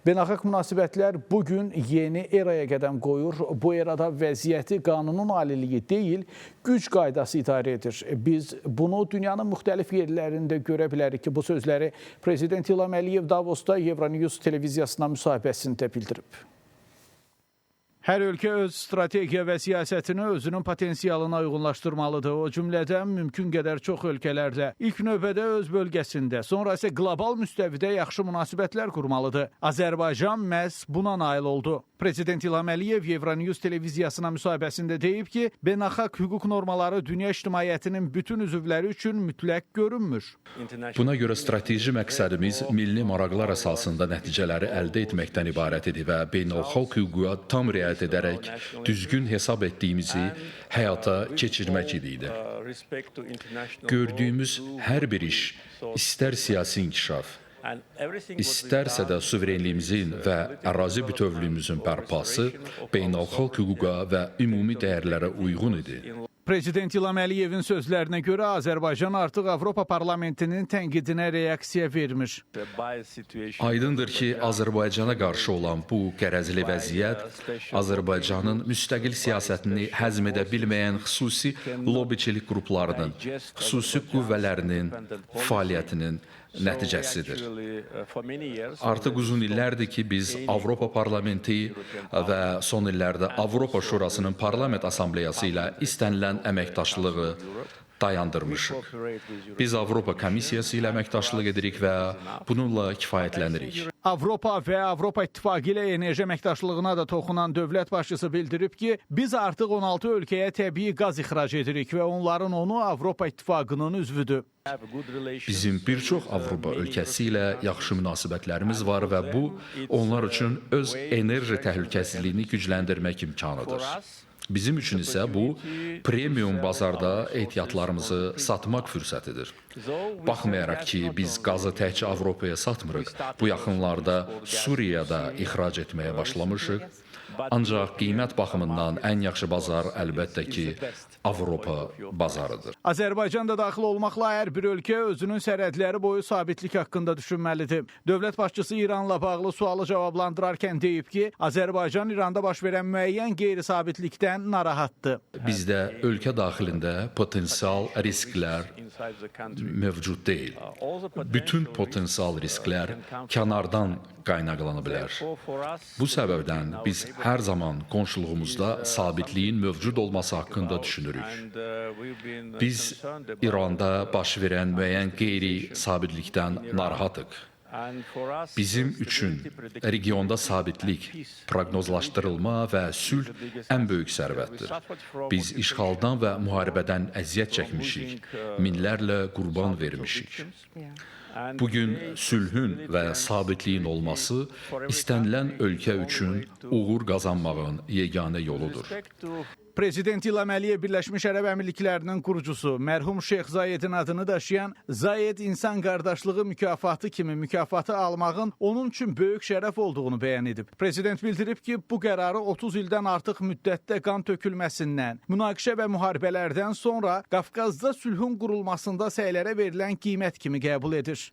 Beynəlxalq münasibətlər bugün yeni eraya qədəm qoyur. Bu erada vəziyyəti qanunun aliliyi deyil, güc qaydası idarə edir. Biz bunu dünyanın müxtəlif yerlərində görə bilərik ki, bu sözləri Prezident İlham Əliyev Davosda Euronews televiziyasına müsahibəsində bildirib. Hər ölkə öz strategiya və siyasətini özünün potensialına uyğunlaşdırmalıdır. O cümlədən mümkün qədər çox ölkələrlə ilk növbədə öz bölgəsində, sonra isə qlobal müstəvidə yaxşı münasibətlər qurmalıdır. Azərbaycan məhz buna nail oldu. Prezident İlham Əliyev Euronews televiziyasına müsahibəsində deyib ki, beynəlxalq hüquq normaları dünya ictimaiyyətinin bütün üzvləri üçün mütləq görünmür. Buna görə strateji məqsədimiz milli maraqlar əsasında nəticələri əldə etməkdən ibarət idi və beynəlxalq hüquqa tam riayət edərək düzgün hesab etdiyimizi həyata keçirmək idi. Gördüyümüz hər bir iş, istər siyasi inkişaf, İstərsə də suverenliyimizin və ərazi bütövlüyümüzün bərpası beynəlxalq hüquqa və ümumi dəyərlərə uyğun idi. Prezident İlham Əliyevin sözlərinə görə Azərbaycan artıq Avropa Parlamentinin tənqidinə reaksiya vermiş. Aydındır ki, Azərbaycana qarşı olan bu qərəzli vəziyyət Azərbaycanın müstəqil siyasətini həzm edə bilməyən xüsusi lobiçilik qruplarının, xüsusi qüvvələrinin fəaliyyətinin nəticəsidir. Artıq uzun illərdir ki, biz Avropa Parlamenti və son illərdə Avropa Şurasının Parlament Assambleyası ilə istənilən əməkdaşlığı dayandırmışıq. Biz Avropa Komissiyası ilə əməkdaşlıq edirik və bununla kifayətlənirik. Avropa və Avropa İttifaqı ilə enerji əməkdaşlığına da toxunan dövlət başçısı bildirib ki, biz artıq 16 ölkəyə təbii qaz ixrac edirik və onların onu Avropa İttifaqının üzvüdür. Bizim bir çox Avropa ölkəsi ilə yaxşı münasibətlərimiz var və bu, onlar üçün öz enerji təhlükəsizliyini gücləndirmək imkanıdır. Bizim üçün isə bu, premium bazarda ehtiyatlarımızı satmaq fürsətidir. Baxmayaraq ki, biz qazı təkcə Avropaya satmırıq, bu yaxınlarda Suriyada ixrac etməyə başlamışıq. Ancaq qiymət baxımından ən yaxşı bazar əlbəttə ki, Avropa bazarıdır. Azərbaycan da daxil olmaqla hər bir ölkə özünün sərhədləri boyu sabitlik haqqında düşünməlidir. Dövlət başçısı İranla bağlı sualı cavablandırarkən deyib ki, Azərbaycan İranda baş verən müəyyən qeyri-sabitlikdən narahatdır. Bizdə ölkə daxilində potensial risklər mövcud deyil. Bütün potensial risklər kənardan qaynaqlana bilər. Bu səbəbdən biz hər zaman qonşuluğumuzda sabitliyin mövcud olması haqqında düşünürük. Biz İranda baş verən müəyyən qeyri-sabitlikdən narahatıq. Bizim üçün regionda sabitlik, proqnozlaşdırılma və sülh ən böyük sərvətdir. Biz işğaldan və müharibədən əziyyət çəkmişik, minlərlə qurban vermişik. Bugün sülhün və sabitliyin olması istənilən ölkə üçün uğur qazanmağın yeganə yoludur. Prezident İlham Əliyev Birləşmiş Ərəb Əmirliklərinin qurucusu, mərhum Şeyx Zayedin adını daşıyan Zayed İnsan Qardaşlığı mükafatı kimi mükafatı almağın onun üçün böyük şərəf olduğunu bəyan edib. Prezident bildirib ki, bu qərarı 30 ildən artıq müddətdə qan tökülməsindən, münaqişə və müharibələrdən sonra Qafqazda sülhün qurulmasında səylərə verilən qiymət kimi qəbul edir.